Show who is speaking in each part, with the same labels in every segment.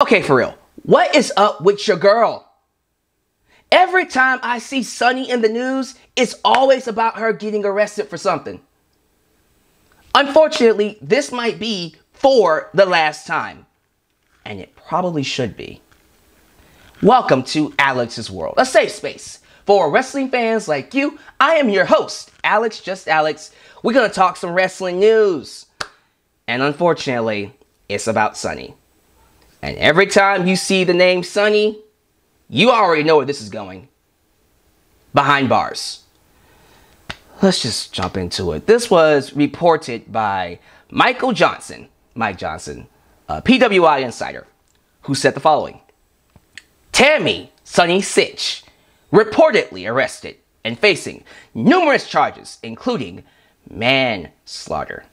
Speaker 1: Okay, for real, what is up with your girl? Every time I see Sunny in the news, it's always about her getting arrested for something. Unfortunately, this might be for the last time. And it probably should be. Welcome to Alyx's World, a safe space for wrestling fans like you. I am your host, Alyx, just Alyx. We're going to talk some wrestling news. And unfortunately, it's about Sunny. And every time you see the name Sunny, you already know where this is going. Behind bars. Let's just jump into it. This was reported by Mike Johnson, a PWI insider, who said the following. Tammy, Sunny Sytch, reportedly arrested and facing numerous charges, including manslaughter.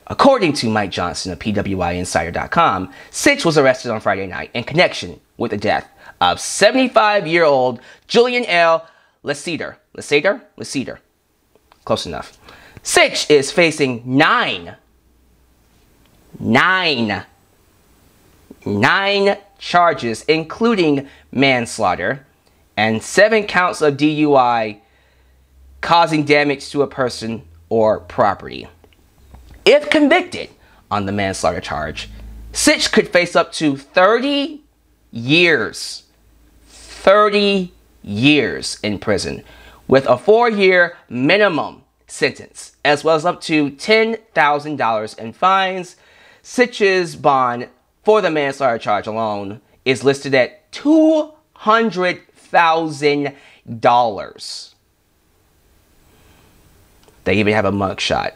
Speaker 1: According to Mike Johnson of PWIinsider.com, Sytch was arrested on Friday night in connection with the death of 75-year-old Julian L. Lassiter. Close enough. Sytch is facing nine charges, including manslaughter and 7 counts of DUI causing damage to a person or property. If convicted on the manslaughter charge, Sytch could face up to 30 years. 30 years in prison, with a 4-year minimum sentence, as well as up to $10,000 in fines. Sytch's bond for the manslaughter charge alone is listed at $200,000. They even have a mugshot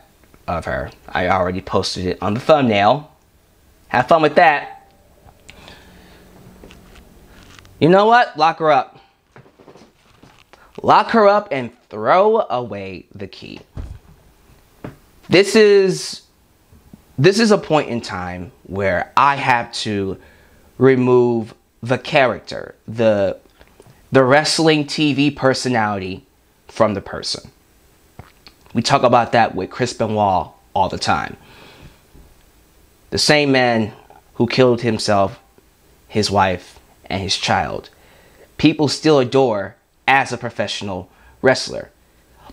Speaker 1: of her. I already posted it on the thumbnail. Have fun with that. You know what? Lock her up. Lock her up and throw away the key. This is a point in time where I have to remove the character, the wrestling TV personality from the person. We talk about that with Chris Benoit all the time. The same man who killed himself, his wife, and his child. People still adore as a professional wrestler.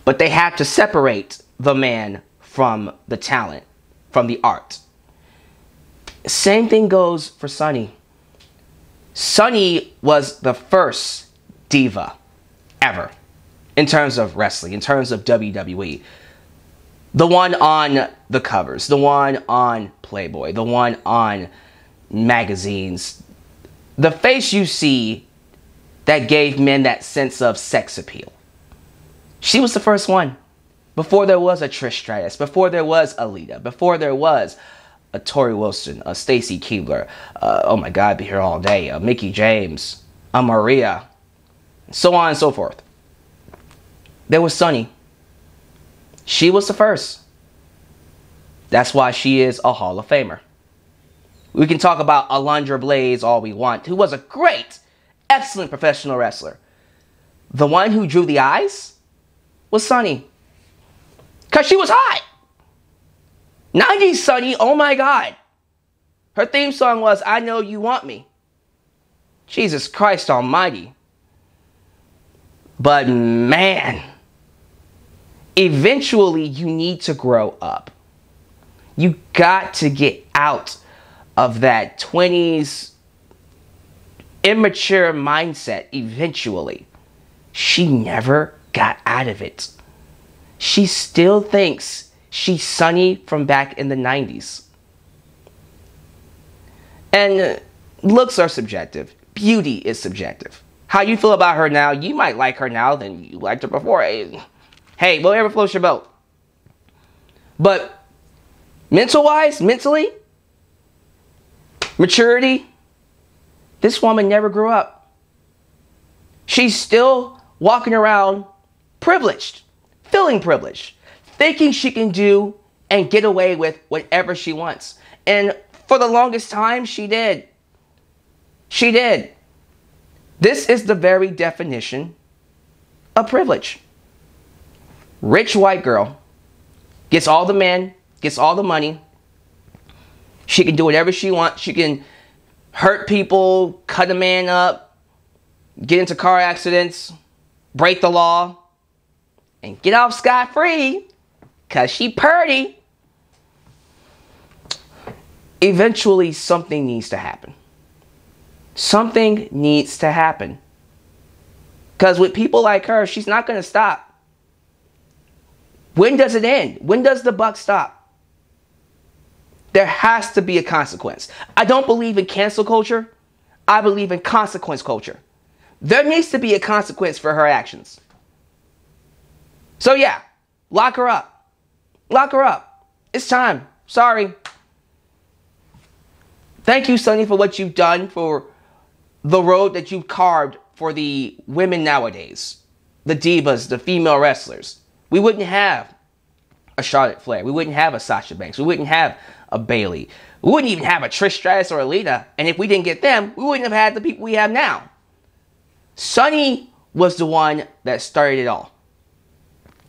Speaker 1: But they have to separate the man from the talent, from the art. Same thing goes for Sunny. Sunny was the first diva ever in terms of wrestling, in terms of WWE. The one on the covers, the one on Playboy, the one on magazines. The face you see that gave men that sense of sex appeal. She was the first one. Before there was a Trish Stratus, before there was a Lita, before there was a Tori Wilson, a Stacy Keibler, oh my God, be here all day, a Mickie James, a Maria, so on and so forth. There was Sunny. She was the first. That's why she is a Hall of Famer. We can talk about Alundra Blaze all we want, who was a great, excellent professional wrestler. The one who drew the eyes was Sunny. Because she was hot. 90s Sunny, oh my God. Her theme song was, I Know You Want Me. Jesus Christ almighty. But man, eventually you need to grow up. You got to get out of that 20s immature mindset eventually. She never got out of it. She still thinks she's Sunny from back in the 90s. And looks are subjective. Beauty is subjective. How you feel about her now, you might like her now than you liked her before. Hey, whatever floats your boat. But mentally, maturity, this woman never grew up. She's still walking around privileged, feeling privileged, thinking she can do and get away with whatever she wants. And for the longest time, she did. She did. This is the very definition of privilege. Rich white girl gets all the men, gets all the money. She can do whatever she wants. hurt people, cut a man up, get into car accidents, break the law, and get off scot-free because she purty. Eventually, something needs to happen. Something needs to happen. Because with people like her, she's not going to stop. When does it end? When does the buck stop? There has to be a consequence. I don't believe in cancel culture. I believe in consequence culture. There needs to be a consequence for her actions. So yeah, lock her up. Lock her up. It's time. Sorry. Thank you, Sonny, for what you've done, for the road that you've carved for the women nowadays. The divas, the female wrestlers. We wouldn't have a Charlotte Flair. We wouldn't have a Sasha Banks. We wouldn't have a Bayley. We wouldn't even have a Trish Stratus or a Lita. And if we didn't get them, we wouldn't have had the people we have now. Sonny was the one that started it all.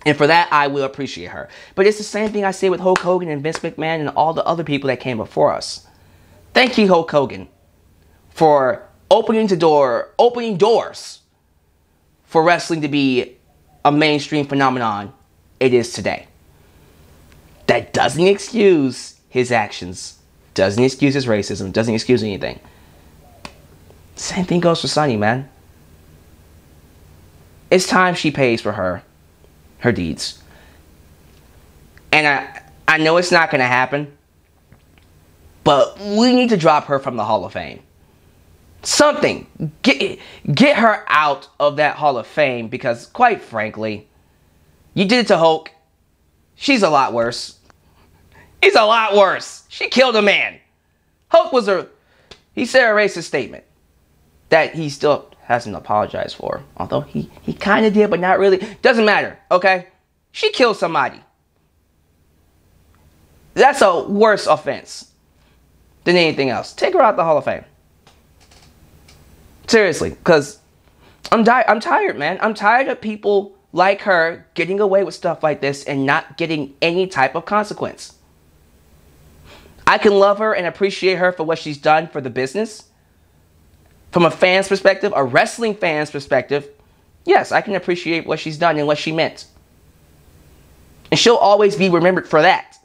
Speaker 1: And for that, I will appreciate her. But it's the same thing I say with Hulk Hogan and Vince McMahon and all the other people that came before us. Thank you, Hulk Hogan, for opening doors for wrestling to be a mainstream phenomenon it is today. That doesn't excuse his actions, doesn't excuse his racism, doesn't excuse anything. Same thing goes for Sonny, man. It's time she pays for her deeds. And I know it's not going to happen, but we need to drop her from the Hall of Fame. Something. Get her out of that Hall of Fame, because quite frankly, you did it to Hulk. She's a lot worse. He's a lot worse. She killed a man. Hulk he said a racist statement that he still hasn't apologized for. Although he kind of did, but not really. Doesn't matter, okay? She killed somebody. That's a worse offense than anything else. Take her out the Hall of Fame. Seriously, because I'm tired, man. I'm tired of people like her getting away with stuff like this and not getting any type of consequence. I can love her and appreciate her for what she's done for the business. From a fan's perspective, a wrestling fan's perspective, yes, I can appreciate what she's done and what she meant. And she'll always be remembered for that.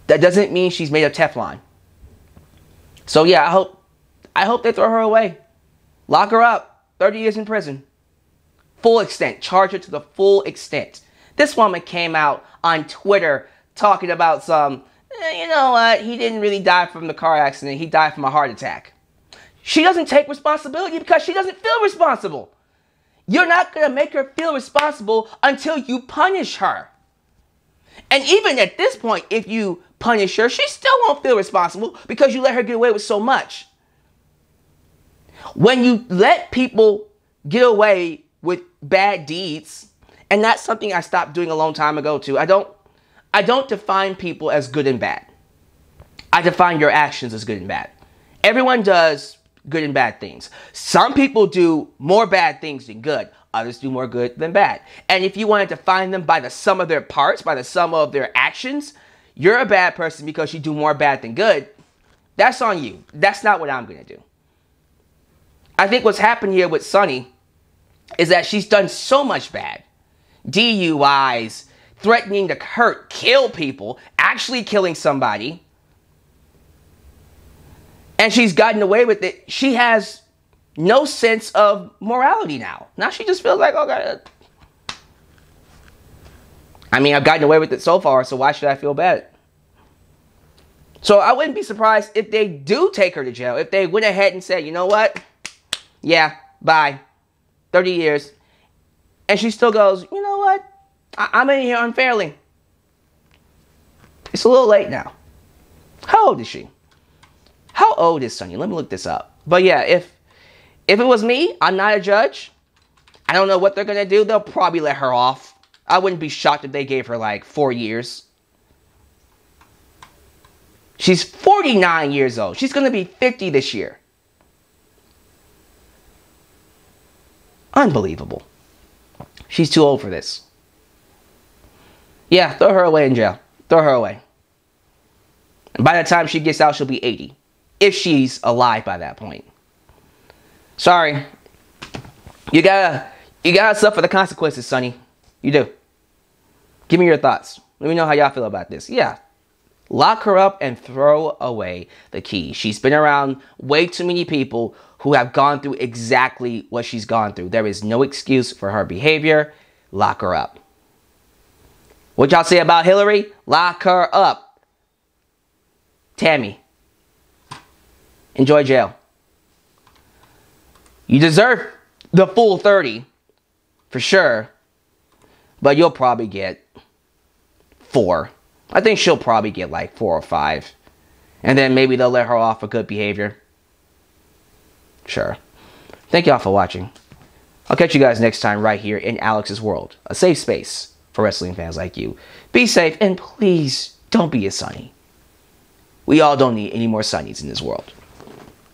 Speaker 1: That doesn't mean she's made of Teflon. So yeah, I hope they throw her away. Lock her up. 30 years in prison. Full extent. Charge her to the full extent. This woman came out on Twitter talking about some, you know what, he didn't really die from the car accident. He died from a heart attack. She doesn't take responsibility because she doesn't feel responsible. You're not going to make her feel responsible until you punish her. And even at this point, if you punish her, she still won't feel responsible because you let her get away with so much. When you let people get away with bad deeds, and that's something I stopped doing a long time ago too. I don't define people as good and bad. I define your actions as good and bad. Everyone does good and bad things. Some people do more bad things than good. Others do more good than bad. And if you want to define them by the sum of their parts, by the sum of their actions, you're a bad person because you do more bad than good. That's on you. That's not what I'm going to do. I think what's happened here with Sonny is that she's done so much bad. DUIs, threatening to hurt, kill people, actually killing somebody. And she's gotten away with it. She has no sense of morality now. Now she just feels like, oh God. I mean, I've gotten away with it so far, so why should I feel bad? So I wouldn't be surprised if they do take her to jail. If they went ahead and said, you know what? Yeah, bye. 30 years. And she still goes, you know what? I'm in here unfairly. It's a little late now. How old is she? How old is Sonny? Let me look this up. But yeah, if it was me, I'm not a judge. I don't know what they're going to do. They'll probably let her off. I wouldn't be shocked if they gave her like 4 years. She's 49 years old. She's going to be 50 this year. Unbelievable. She's too old for this. Yeah, throw her away in jail. Throw her away. And by the time she gets out, she'll be 80. if she's alive by that point. Sorry. You gotta suffer the consequences, Sonny. You do. Give me your thoughts. Let me know how y'all feel about this. Yeah. Lock her up and throw away the key. She's been around way too many people who have gone through exactly what she's gone through. There is no excuse for her behavior. Lock her up. What y'all say about Hillary? Lock her up. Tammy, enjoy jail. You deserve the full 30, for sure. But you'll probably get 4. I think she'll probably get like 4 or 5. And then maybe they'll let her off for good behavior. Sure. Thank y'all for watching. I'll catch you guys next time right here in Alyx's World. A safe space for wrestling fans like you. Be safe and please don't be a Sonny. We all don't need any more Sonnies in this world.